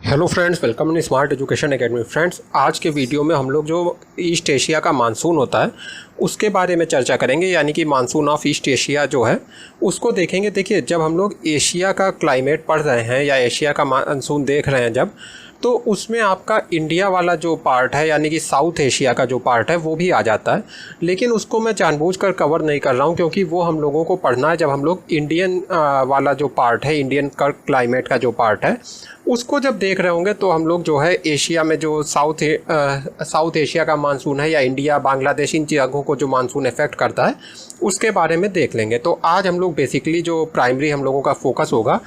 Hello friends, welcome in smart education academy. Friends, आज के video में हम लोग जो ईस्ट एशिया का मानसून होता है उसके बारे में चर्चा करेंगे, यानी कि मानसून ऑफ ईस्ट एशिया जो है उसको देखेंगे। देखिए, जब हम लोग एशिया का क्लाइमेट पढ़ रहे हैं या एशिया का मानसून देख रहे हैं जब, तो उसमें आपका इंडिया वाला जो पार्ट है यानी कि साउथ एशिया का जो पार्ट है वो भी आ जाता है। लेकिन उसको मैं जानबूझकर कवर नहीं कर रहा हूँ क्योंकि वो हम लोगों को पढ़ना है जब हम लोग इंडियन वाला जो पार्ट है, इंडियन का क्लाइमेट का जो पार्ट है उसको जब देख रहे होंगे तो हम लोग जो है एशिया में जो साउथ एशिया का मानसून है या इंडिया, बांग्लादेश, इन जगहों को जो मानसून इफेक्ट करता है उसके बारे में देख लेंगे। तो आज हम लोग बेसिकली जो प्राइमरी हम लोगों का फोकस होगा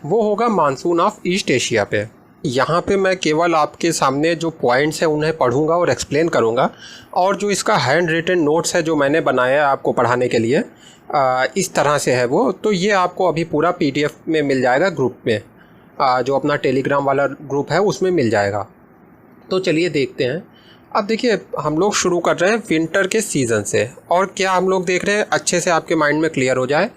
वो होगा मानसून ऑफ ईस्ट एशिया पे। यहाँ पे मैं केवल आपके सामने जो पॉइंट्स हैं उन्हें पढ़ूंगा और एक्सप्लेन करूँगा, और जो इसका हैंड रिटन नोट्स है जो मैंने बनाया है आपको पढ़ाने के लिए, इस तरह से है वो। तो ये आपको अभी पूरा PDF में मिल जाएगा ग्रुप में, जो अपना टेलीग्राम वाला ग्रुप है उसमें मिल जाएगा। तो चलिए देखते हैं। अब देखिए, हम लोग शुरू कर रहे हैं विंटर के सीज़न से, और क्या हम लोग देख रहे हैं अच्छे से आपके माइंड में क्लियर हो जाए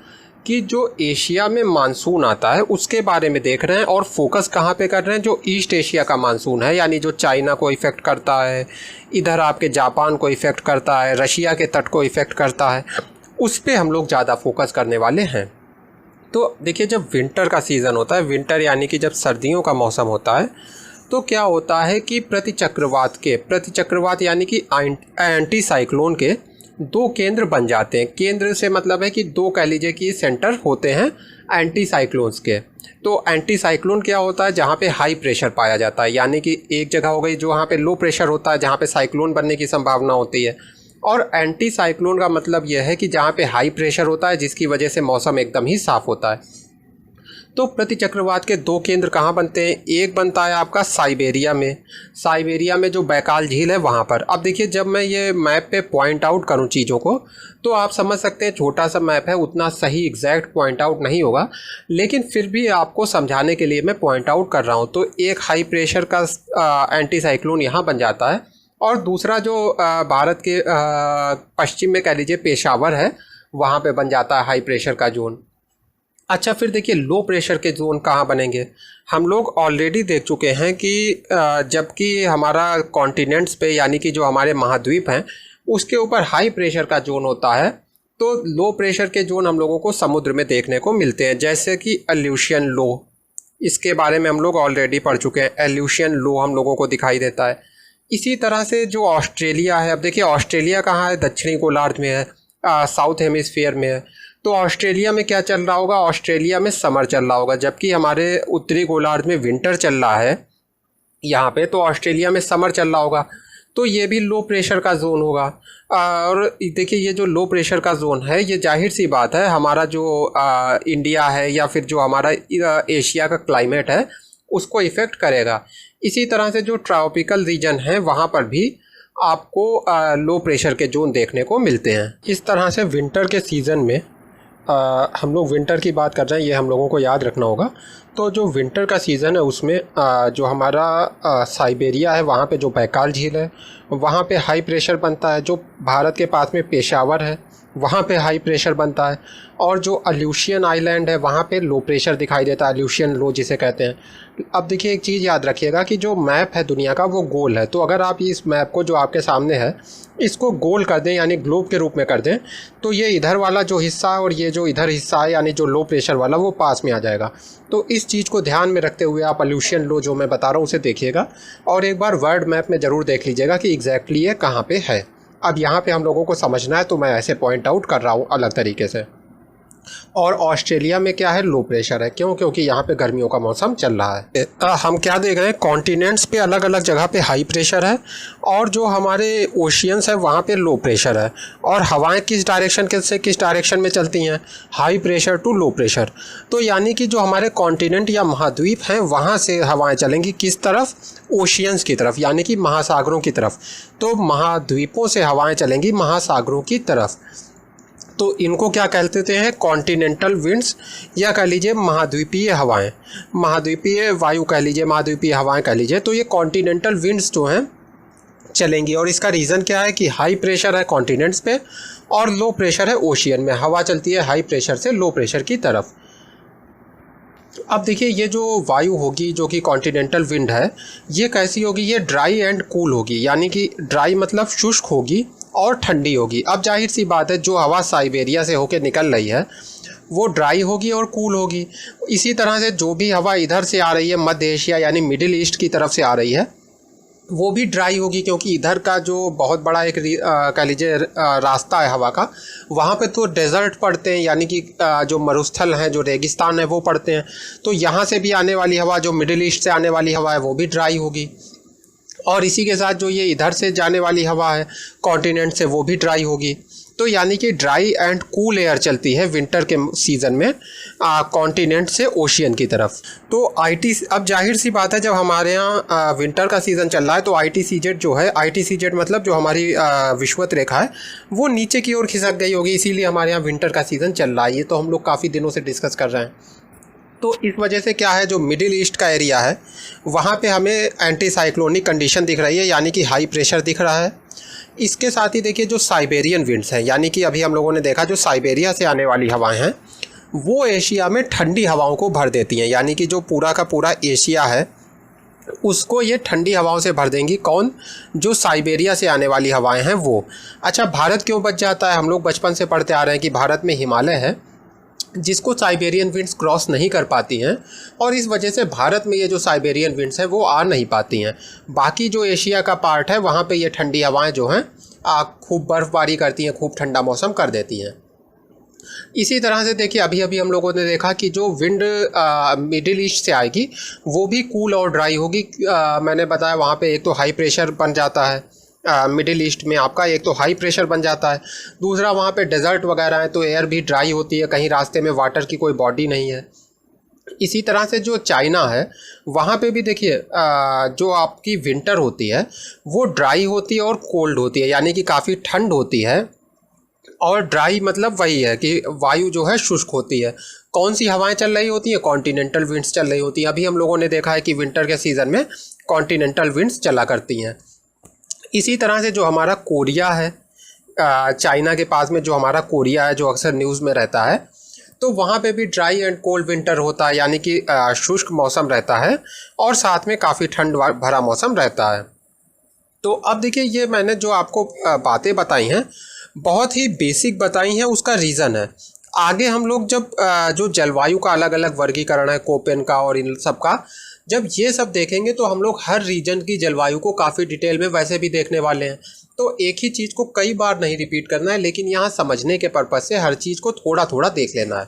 कि जो एशिया में मानसून आता है उसके बारे में देख रहे हैं, और फोकस कहाँ पे कर रहे हैं, जो ईस्ट एशिया का मानसून है यानी जो चाइना को इफ़ेक्ट करता है, इधर आपके जापान को इफ़ेक्ट करता है, रशिया के तट को इफ़ेक्ट करता है, उस पर हम लोग ज़्यादा फोकस करने वाले हैं। तो देखिए, जब विंटर का सीज़न होता है, विंटर यानी कि जब सर्दियों का मौसम होता है, तो क्या होता है कि प्रतिचक्रवात यानी कि एंटी साइक्लोन के दो केंद्र बन जाते हैं। केंद्र से मतलब है कि दो, कह लीजिए कि सेंटर होते हैं एंटी साइक्लोन्स के। तो एंटी साइक्लोन क्या होता है, जहाँ पे हाई प्रेशर पाया जाता है, यानी कि एक जगह हो गई जो वहाँ पे लो प्रेशर होता है, जहाँ पे साइक्लोन बनने की संभावना होती है। और एंटी साइक्लोन का मतलब यह है कि जहाँ पे हाई प्रेशर होता है जिसकी वजह से मौसम एकदम ही साफ़ होता है। तो प्रतिचक्रवात के दो केंद्र कहाँ बनते हैं, एक बनता है आपका साइबेरिया में जो बैकाल झील है वहाँ पर। अब देखिए, जब मैं ये मैप पे पॉइंट आउट करूँ चीज़ों को तो आप समझ सकते हैं छोटा सा मैप है, उतना सही एग्जैक्ट पॉइंट आउट नहीं होगा, लेकिन फिर भी आपको समझाने के लिए मैं पॉइंट आउट कर रहा हूँ। तो एक हाई प्रेशर का एंटी साइक्लोन यहाँ बन जाता है, और दूसरा जो भारत के पश्चिम में कह लीजिए पेशावर है, वहाँ पे बन जाता है हाई प्रेशर का जोन। अच्छा, फिर देखिए लो प्रेशर के जोन कहाँ बनेंगे। हम लोग ऑलरेडी देख चुके हैं कि जबकि हमारा कॉन्टिनेंट्स पे यानी कि जो हमारे महाद्वीप हैं उसके ऊपर हाई प्रेशर का जोन होता है, तो लो प्रेशर के जोन हम लोगों को समुद्र में देखने को मिलते हैं, जैसे कि एल्यूशियन लो। इसके बारे में हम लोग ऑलरेडी पढ़ चुके हैं, एल्यूशियन लो हम लोगों को दिखाई देता है। इसी तरह से जो ऑस्ट्रेलिया है, अब देखिए ऑस्ट्रेलिया कहाँ है, दक्षिणी गोलार्ध में है, साउथ हेमिस्फीयर में है। तो ऑस्ट्रेलिया में क्या चल रहा होगा, ऑस्ट्रेलिया में समर चल रहा होगा, जबकि हमारे उत्तरी गोलार्ध में विंटर चल रहा है यहाँ पे, तो ऑस्ट्रेलिया में समर चल रहा होगा। तो ये भी लो प्रेशर का जोन होगा। और देखिए, ये जो लो प्रेशर का जोन है ये जाहिर सी बात है हमारा जो इंडिया है या फिर जो हमारा एशिया का क्लाइमेट है उसको इफ़ेक्ट करेगा। इसी तरह से जो ट्रॉपिकल रीजन है वहाँ पर भी आपको लो प्रेशर के जोन देखने को मिलते हैं। इस तरह से विंटर के सीज़न में हम लोग विंटर की बात कर रहे हैं, ये हम लोगों को याद रखना होगा। तो जो विंटर का सीज़न है उसमें जो हमारा साइबेरिया है वहाँ पे जो बैकाल झील है वहाँ पे हाई प्रेशर बनता है, जो भारत के पास में पेशावर है वहाँ पे हाई प्रेशर बनता है, और जो अल्यूशियन आइलैंड है वहाँ पे लो प्रेशर दिखाई देता है, अल्यूशियन लो जिसे कहते हैं। अब देखिए, एक चीज़ याद रखिएगा कि जो मैप है दुनिया का वो गोल है, तो अगर आप इस मैप को जो आपके सामने है इसको गोल कर दें यानी ग्लोब के रूप में कर दें, तो ये इधर वाला जो हिस्सा है और ये जो इधर हिस्सा है यानी जो लो प्रेशर वाला वो पास में आ जाएगा। तो इस चीज़ को ध्यान में रखते हुए आप अल्यूशियन लो जो मैं बता रहा हूँ उसे देखिएगा, और एक बार वर्ल्ड मैप में ज़रूर देख लीजिएगा कि एग्जैक्टली ये कहाँ पे है। अब यहाँ पे हम लोगों को समझना है तो मैं ऐसे पॉइंट आउट कर रहा हूँ अलग तरीके से। और ऑस्ट्रेलिया में क्या है, लो प्रेशर है, क्यों, क्योंकि यहाँ पे गर्मियों का मौसम चल रहा है। हम क्या देख रहे हैं, कॉन्टिनेंट्स पे अलग अलग जगह पे हाई प्रेशर है, और जो हमारे ओशियंस है वहाँ पे लो प्रेशर है, और हवाएं किस डायरेक्शन से किस डायरेक्शन में चलती हैं, high pressure to low pressure. तो यानी कि जो हमारे कॉन्टिनेंट या महाद्वीप हैं वहाँ से हवाएं चलेंगी किस तरफ, ओशियंस की तरफ यानी कि महासागरों की तरफ। तो महाद्वीपों से हवाएं चलेंगी महासागरों की तरफ। तो इनको क्या कहते हैं, कॉन्टिनेंटल विंड्स, या कह लीजिए महाद्वीपीय हवाएं, महाद्वीपीय वायु कह लीजिए, महाद्वीपीय हवाएं कह लीजिए। तो ये कॉन्टिनेंटल विंड्स जो हैं चलेंगी, और इसका रीज़न क्या है कि हाई प्रेशर है कॉन्टिनेंट्स पे और लो प्रेशर है ओशियन में, हवा चलती है हाई प्रेशर से लो प्रेशर की तरफ। अब देखिए ये जो वायु होगी जो कि कॉन्टिनेंटल विंड है, ये कैसी होगी, ये ड्राई एंड कूल होगी, यानी कि ड्राई मतलब शुष्क होगी और ठंडी होगी। अब जाहिर सी बात है जो हवा साइबेरिया से होकर निकल रही है वो ड्राई होगी और कूल होगी। इसी तरह से जो भी हवा इधर से आ रही है मध्य एशिया यानी मिडिल ईस्ट की तरफ से आ रही है वो भी ड्राई होगी, क्योंकि इधर का जो बहुत बड़ा एक कह लीजिए रास्ता है हवा का, वहाँ पे तो डेजर्ट पड़ते हैं, यानी कि जो मरुस्थल हैं, जो रेगिस्तान है वो पड़ते हैं। तो यहाँ से भी आने वाली हवा, जो मिडिल ईस्ट से आने वाली हवा है वो भी ड्राई होगी, और इसी के साथ जो ये इधर से जाने वाली हवा है कॉन्टिनेंट से वो भी ड्राई होगी। तो यानी कि ड्राई एंड कूल एयर चलती है विंटर के सीज़न में कॉन्टिनेंट से ओशियन की तरफ। तो अब जाहिर सी बात है जब हमारे यहाँ विंटर का सीज़न चल रहा है तो ITCZ जो है, ITCZ मतलब जो हमारी विषुवत रेखा है वो नीचे की ओर खिसक गई होगी, इसीलिए हमारे यहाँ विंटर का सीज़न चल रहा है। ये तो हम लोग काफ़ी दिनों से डिस्कस कर रहे हैं। तो इस वजह से क्या है, जो मिडिल ईस्ट का एरिया है वहाँ पे हमें एंटी साइक्लोनिक कंडीशन दिख रही है, यानी कि हाई प्रेशर दिख रहा है। इसके साथ ही देखिए जो साइबेरियन विंड्स हैं, यानी कि अभी हम लोगों ने देखा जो साइबेरिया से आने वाली हवाएं हैं वो एशिया में ठंडी हवाओं को भर देती हैं, यानी कि जो पूरा का पूरा एशिया है उसको ये ठंडी हवाओं से भर देंगी। कौन? जो साइबेरिया से आने वाली हवाएं हैं वो। अच्छा, भारत क्यों बच जाता है? हम लोग बचपन से पढ़ते आ रहे हैं कि भारत में हिमालय है जिसको साइबेरियन विंड्स क्रॉस नहीं कर पाती हैं, और इस वजह से भारत में ये जो साइबेरियन विंड्स हैं वो आ नहीं पाती हैं। बाकी जो एशिया का पार्ट है वहाँ पे ये ठंडी हवाएं जो हैं खूब बर्फ़बारी करती हैं, खूब ठंडा मौसम कर देती हैं। इसी तरह से देखिए अभी अभी हम लोगों ने देखा कि जो विंड मिडिल ईस्ट से आएगी वो भी कूल और ड्राई होगी। मैंने बताया वहाँ पे एक तो हाई प्रेशर बन जाता है मिडिल ईस्ट में आपका, एक तो हाई प्रेशर बन जाता है, दूसरा वहाँ पे डेजर्ट वगैरह है तो एयर भी ड्राई होती है, कहीं रास्ते में वाटर की कोई बॉडी नहीं है। इसी तरह से जो चाइना है वहाँ पे भी देखिए जो आपकी विंटर होती है वो ड्राई होती है और कोल्ड होती है, यानी कि काफ़ी ठंड होती है। और ड्राई मतलब वही है कि वायु जो है शुष्क होती है। कौन सी हवाएं चल रही होती हैं? कॉन्टिनेंटल विंड्स चल रही होती हैं। अभी हम लोगों ने देखा है कि विंटर के सीज़न में कॉन्टिनेंटल विंड्स चला करती हैं। इसी तरह से जो हमारा कोरिया है, चाइना के पास में जो हमारा कोरिया है जो अक्सर न्यूज़ में रहता है, तो वहाँ पे भी ड्राई एंड कोल्ड विंटर होता है, यानी कि शुष्क मौसम रहता है और साथ में काफ़ी ठंड भरा मौसम रहता है। तो अब देखिए ये मैंने जो आपको बातें बताई हैं बहुत ही बेसिक बताई हैं, उसका रीज़न है आगे हम लोग जब जो जलवायु का अलग अलग वर्गीकरण है कोपेन का और इन सब का, जब ये सब देखेंगे तो हम लोग हर रीजन की जलवायु को काफ़ी डिटेल में वैसे भी देखने वाले हैं। तो एक ही चीज़ को कई बार नहीं रिपीट करना है, लेकिन यहाँ समझने के पर्पज़ से हर चीज़ को थोड़ा थोड़ा देख लेना है।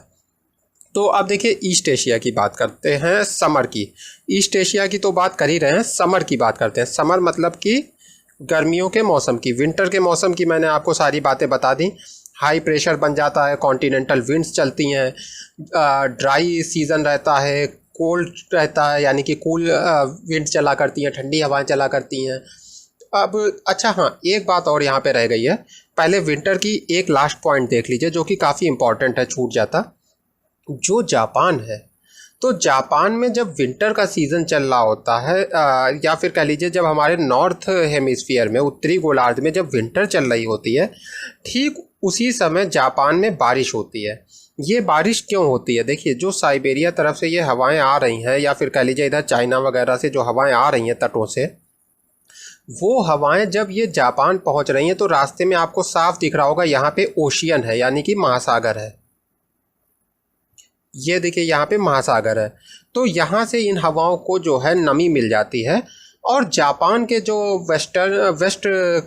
तो अब देखिए ईस्ट एशिया की बात करते हैं, समर की। ईस्ट एशिया की तो बात कर ही रहे हैं, समर की बात करते हैं। समर मतलब कि गर्मियों के मौसम की, विंटर के मौसम की मैंने आपको सारी बातें बता दी। हाई प्रेशर बन जाता है, कॉन्टिनेंटल विंड्स चलती हैं, ड्राई सीज़न रहता है, कोल्ड रहता है यानी कि कूल विंड चला करती हैं, ठंडी हवाएं चला करती हैं। अब अच्छा हाँ, एक बात और यहाँ पे रह गई है। पहले विंटर की एक लास्ट पॉइंट देख लीजिए जो कि काफ़ी इंपॉर्टेंट है, छूट जाता। जो जापान है, तो जापान में जब विंटर का सीज़न चल रहा होता है या फिर कह लीजिए जब हमारे नॉर्थ हेमिस्फीयर में, उत्तरी गोलार्ध में जब विंटर चल रही होती है, ठीक उसी समय जापान में बारिश होती है। ये बारिश क्यों होती है? देखिए जो साइबेरिया तरफ से ये हवाएं आ रही हैं या फिर कह लीजिए इधर चाइना वगैरह से जो हवाएं आ रही हैं तटों से, वो हवाएं जब ये जापान पहुंच रही हैं तो रास्ते में आपको साफ दिख रहा होगा यहाँ पे ओशियन है यानी कि महासागर है। ये देखिए यहाँ पे महासागर है, तो यहाँ से इन हवाओं को जो है नमी मिल जाती है और जापान के जो वेस्ट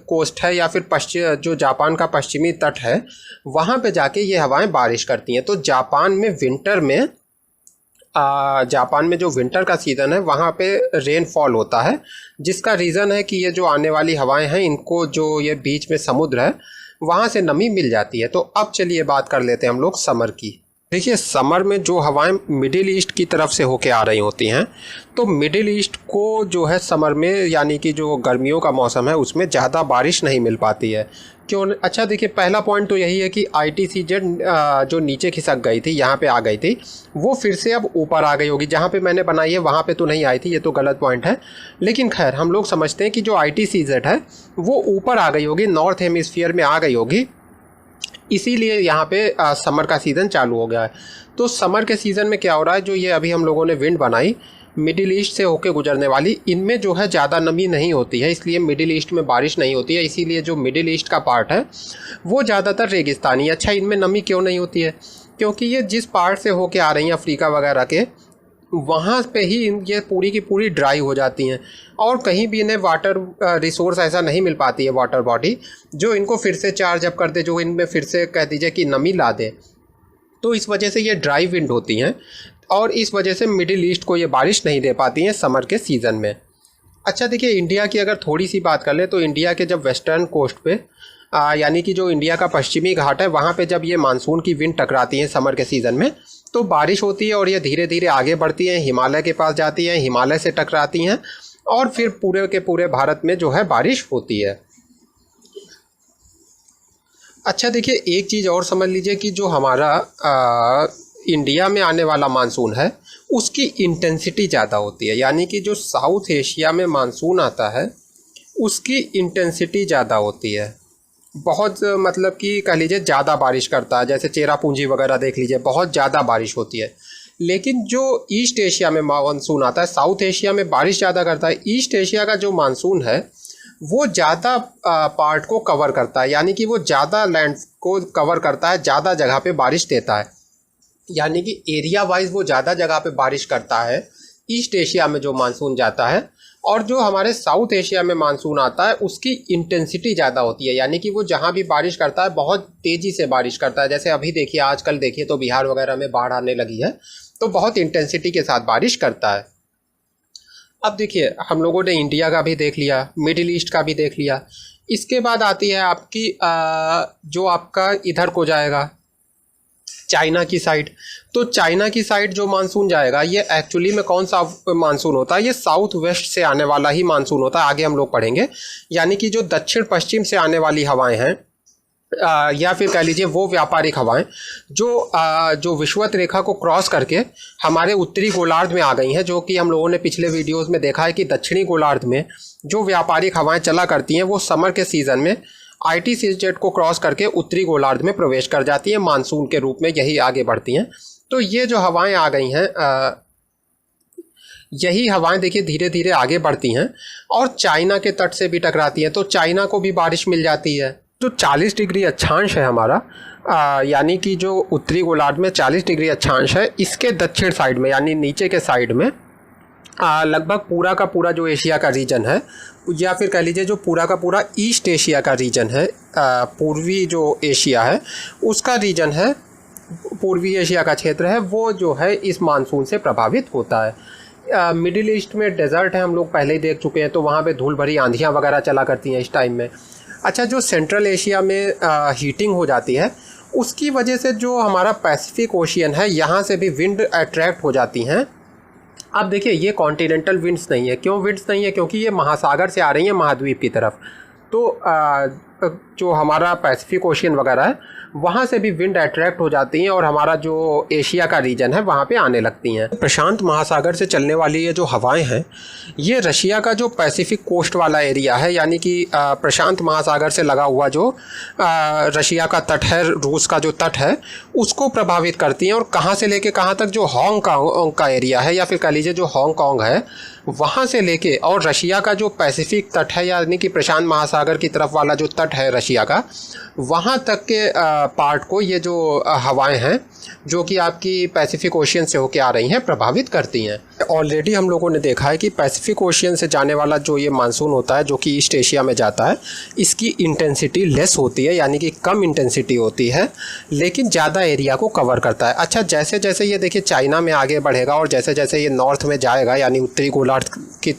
कोस्ट है या फिर पश्चिम, जो जापान का पश्चिमी तट है, वहाँ पे जाके ये हवाएं बारिश करती हैं। तो जापान में विंटर में जापान में जो विंटर का सीज़न है वहाँ पे रेनफॉल होता है, जिसका रीज़न है कि ये जो आने वाली हवाएं हैं इनको जो ये बीच में समुद्र है वहाँ से नमी मिल जाती है। तो अब चलिए बात कर लेते हैं हम लोग समर की। देखिए समर में जो हवाएं मिडिल ईस्ट की तरफ से होके आ रही होती हैं, तो मिडिल ईस्ट को जो है समर में यानी कि जो गर्मियों का मौसम है उसमें ज़्यादा बारिश नहीं मिल पाती है। क्यों? अच्छा देखिए पहला पॉइंट तो यही है कि ITCZ जो नीचे खिसक गई थी, यहाँ पे आ गई थी, वो फिर से अब ऊपर आ गई होगी। जहाँ पे मैंने बनाई है वहाँ पे तो नहीं आई थी, ये तो गलत पॉइंट है। लेकिन खैर हम लोग समझते हैं कि जो ITCZ है वो ऊपर आ गई होगी, नॉर्थ हेमिस्फीयर में आ गई होगी, इसीलिए यहाँ पे समर का सीज़न चालू हो गया है। तो समर के सीज़न में क्या हो रहा है, जो ये अभी हम लोगों ने विंड बनाई मिडिल ईस्ट से होके गुजरने वाली, इनमें जो है ज़्यादा नमी नहीं होती है, इसलिए मिडिल ईस्ट में बारिश नहीं होती है। इसीलिए जो मिडिल ईस्ट का पार्ट है वो ज़्यादातर रेगिस्तानी है। अच्छा, इनमें नमी क्यों नहीं होती है? क्योंकि ये जिस पार्ट से होके आ रही हैं अफ्रीका वगैरह के, वहाँ पे ही ये पूरी की पूरी ड्राई हो जाती हैं और कहीं भी इन्हें वाटर रिसोर्स ऐसा नहीं मिल पाती है, वाटर बॉडी जो इनको फिर से चार्ज अप कर दे, जो इनमें फिर से कह दीजिए कि नमी ला दे। तो इस वजह से ये ड्राई विंड होती हैं और इस वजह से मिडिल ईस्ट को ये बारिश नहीं दे पाती हैं समर के सीज़न में। अच्छा देखिए, इंडिया की अगर थोड़ी सी बात कर ले तो इंडिया के जब वेस्टर्न कोस्ट पे यानी कि जो इंडिया का पश्चिमी घाट है, वहाँ पे जब ये मानसून की विंड टकराती हैं समर के सीज़न में, तो बारिश होती है और ये धीरे धीरे आगे बढ़ती हैं, हिमालय के पास जाती हैं, हिमालय से टकराती हैं और फिर पूरे के पूरे भारत में जो है बारिश होती है। अच्छा देखिए, एक चीज़ और समझ लीजिए कि जो हमारा इंडिया में आने वाला मानसून है उसकी इंटेंसिटी ज़्यादा होती है, यानी कि जो साउथ एशिया में मानसून आता है उसकी इंटेंसिटी ज़्यादा होती है। बहुत मतलब कि कह लीजिए ज़्यादा बारिश करता है, जैसे चेरापूंजी वगैरह देख लीजिए, बहुत ज़्यादा बारिश होती है। लेकिन जो ईस्ट एशिया में मानसून आता है, साउथ एशिया में बारिश ज़्यादा करता है, ईस्ट एशिया का जो मानसून है वो ज़्यादा पार्ट को कवर करता है, यानी कि वो ज़्यादा लैंड को कवर करता है, ज़्यादा जगह पे बारिश देता है, यानी कि एरिया वाइज वो ज़्यादा जगह पे बारिश करता है ईस्ट एशिया में जो मानसून जाता है। और जो हमारे साउथ एशिया में मानसून आता है उसकी इंटेंसिटी ज़्यादा होती है, यानी कि वो जहाँ भी बारिश करता है बहुत तेज़ी से बारिश करता है। जैसे अभी देखिए, आजकल देखिए तो बिहार वगैरह में बाढ़ आने लगी है, तो बहुत इंटेंसिटी के साथ बारिश करता है। अब देखिए, हम लोगों ने इंडिया का भी देख लिया, मिडिल ईस्ट का भी देख लिया। इसके बाद आती है आपकी जो आपका इधर को जाएगा चाइना की साइड। तो चाइना की साइड जो मानसून जाएगा, ये एक्चुअली में कौन सा मानसून होता है? ये साउथ वेस्ट से आने वाला ही मानसून होता है, आगे हम लोग पढ़ेंगे। यानी कि जो दक्षिण पश्चिम से आने वाली हवाएं हैं या फिर कह लीजिए वो व्यापारिक हवाएं जो विषुवत रेखा को क्रॉस करके हमारे उत्तरी गोलार्ध में आ गई हैं, जो कि हम लोगों ने पिछले वीडियोस में देखा है कि दक्षिणी गोलार्ध में जो व्यापारिक हवाएं चला करती हैं वो समर के सीज़न में ITCZ को क्रॉस करके उत्तरी गोलार्ध में प्रवेश कर जाती हैं, मानसून के रूप में यही आगे बढ़ती हैं। तो ये जो हवाएं आ गई हैं, यही हवाएं देखिए धीरे धीरे आगे बढ़ती हैं और चाइना के तट से भी टकराती हैं, तो चाइना को भी बारिश मिल जाती है। जो 40 डिग्री अक्षांश है हमारा, यानी कि जो उत्तरी गोलार्ध में 40 डिग्री अक्षांश है, इसके दक्षिण साइड में यानी नीचे के साइड में लगभग पूरा का पूरा जो एशिया का रीजन है, या फिर कह लीजिए जो पूरा का पूरा ईस्ट एशिया का रीजन है, पूर्वी जो एशिया है उसका रीजन है, पूर्वी एशिया का क्षेत्र है, वो जो है इस मानसून से प्रभावित होता है। मिडिल ईस्ट में डेजर्ट है, हम लोग पहले ही देख चुके हैं, तो वहाँ पे धूल भरी आंधियाँ वगैरह चला करती हैं इस टाइम में। अच्छा, जो सेंट्रल एशिया में हीटिंग हो जाती है उसकी वजह से जो हमारा पैसिफिक ओशियन है, यहाँ से भी विंड अट्रैक्ट हो जाती हैं। अब देखिए, ये कॉन्टिनेंटल विंड्स नहीं है। क्यों विंड्स नहीं है? क्योंकि ये महासागर से आ रही हैं महाद्वीप की तरफ। तो जो हमारा पैसिफिक ओशियन वगैरह है वहाँ से भी विंड अट्रैक्ट हो जाती हैं और हमारा जो एशिया का रीजन है वहाँ पे आने लगती हैं। प्रशांत महासागर से चलने वाली ये जो हवाएं हैं, ये रशिया का जो पैसिफिक कोस्ट वाला एरिया है, यानी कि प्रशांत महासागर से लगा हुआ जो रशिया का तट है, रूस का जो तट है, उसको प्रभावित करती हैं। और कहाँ से लेके कहाँ तक? जो हांगकांग का एरिया है, या फिर कह लीजिए जो हांगकांग है, वहाँ से लेके और रशिया का जो पैसिफिक तट है, यानी कि प्रशांत महासागर की तरफ वाला जो तट है रशिया का, वहाँ तक के पार्ट को ये जो हवाएं हैं जो कि आपकी पैसिफिक ओशियन से होके आ रही हैं प्रभावित करती हैं। ऑलरेडी हम लोगों ने देखा है कि पैसिफिक ओशियन से जाने वाला जो ये मानसून होता है, जो कि ईस्ट एशिया में जाता है, इसकी इंटेंसिटी लेस होती है, यानी कि कम इंटेंसिटी होती है, लेकिन ज़्यादा एरिया को कवर करता है। अच्छा, जैसे जैसे ये देखिए चाइना में आगे बढ़ेगा और जैसे जैसे ये नॉर्थ में जाएगा, यानी उत्तरी गोलार्ध की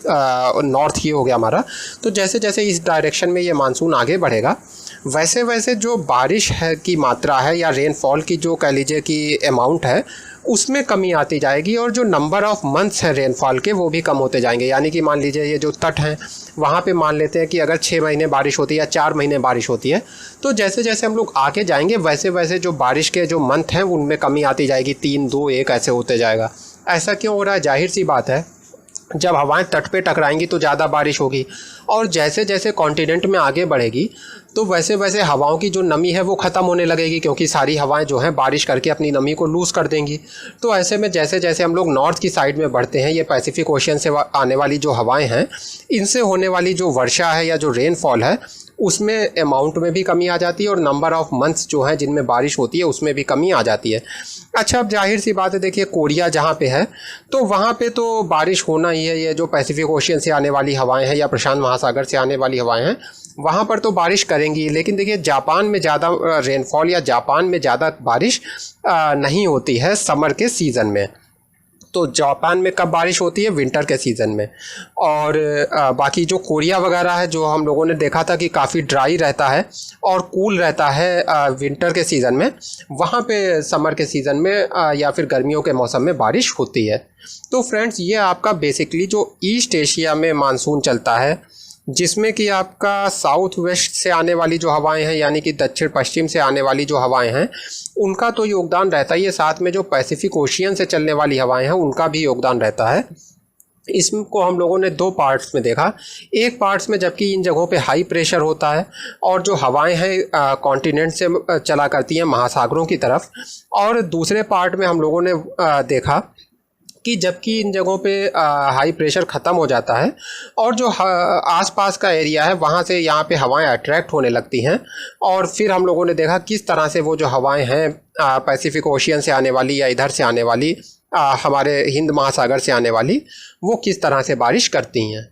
नॉर्थ ही हो गया हमारा, तो जैसे जैसे इस डायरेक्शन में ये मानसून आगे बढ़ेगा, वैसे वैसे जो बारिश है की मात्रा है या रेनफॉल की जो कह लीजिए कि अमाउंट है, उसमें कमी आती जाएगी और जो नंबर ऑफ़ मंथ्स हैं रेनफॉल के वो भी कम होते जाएंगे। यानी कि मान लीजिए ये जो तट हैं वहाँ पे मान लेते हैं कि अगर 6 महीने बारिश होती है या 4 महीने बारिश होती है, तो जैसे जैसे हम लोग आगे जाएंगे वैसे वैसे जो बारिश के जो मंथ हैं उनमें कमी आती जाएगी, 3, 2, 1 ऐसे होते जाएगा। ऐसा क्यों हो रहा है? जाहिर सी बात है, जब हवाएं तट पे टकराएंगी तो ज़्यादा बारिश होगी, और जैसे जैसे कॉन्टिनेंट में आगे बढ़ेगी तो वैसे वैसे हवाओं की जो नमी है वो ख़त्म होने लगेगी, क्योंकि सारी हवाएं जो हैं बारिश करके अपनी नमी को लूज़ कर देंगी। तो ऐसे में जैसे जैसे हम लोग नॉर्थ की साइड में बढ़ते हैं, ये पैसिफिक ओशियन से आने वाली जो हवाएं हैं, इनसे होने वाली जो वर्षा है या जो रेनफॉल है उसमें अमाउंट में भी कमी आ जाती है, और नंबर ऑफ़ मंथ्स जो हैं जिनमें बारिश होती है उसमें भी कमी आ जाती है। अच्छा, अब जाहिर सी बात है, देखिए कोरिया जहाँ पे है तो वहाँ पे तो बारिश होना ही है। ये जो पैसिफिक ओशियन से आने वाली हवाएं हैं या प्रशांत महासागर से आने वाली हवाएं हैं, वहाँ पर तो बारिश करेंगी। लेकिन देखिए जापान में ज़्यादा रेनफॉल या जापान में ज़्यादा बारिश नहीं होती है समर के सीज़न में। तो जापान में कब बारिश होती है? विंटर के सीज़न में। और बाकी जो कोरिया वगैरह है, जो हम लोगों ने देखा था कि काफ़ी ड्राई रहता है और कूल रहता है विंटर के सीज़न में, वहाँ पे समर के सीज़न में या फिर गर्मियों के मौसम में बारिश होती है। तो फ्रेंड्स, ये आपका बेसिकली जो ईस्ट एशिया में मानसून चलता है, जिसमें कि आपका साउथ वेस्ट से आने वाली जो हवाएं हैं, यानी कि दक्षिण पश्चिम से आने वाली जो हवाएं हैं, उनका तो योगदान रहता ही है। साथ में जो पैसिफिक ओशियन से चलने वाली हवाएं हैं उनका भी योगदान रहता है। इसको हम लोगों ने दो पार्ट्स में देखा। एक पार्ट्स में जबकि इन जगहों पे हाई प्रेशर होता है और जो हवाएं हैं कॉन्टिनेंट से चला करती हैं महासागरों की तरफ, और दूसरे पार्ट में हम लोगों ने देखा कि जबकि इन जगहों पे हाई प्रेशर ख़त्म हो जाता है और जो आसपास का एरिया है वहाँ से यहाँ पे हवाएं अट्रैक्ट होने लगती हैं, और फिर हम लोगों ने देखा किस तरह से वो जो हवाएं हैं पैसिफिक ओशियन से आने वाली या इधर से आने वाली हमारे हिंद महासागर से आने वाली, वो किस तरह से बारिश करती हैं।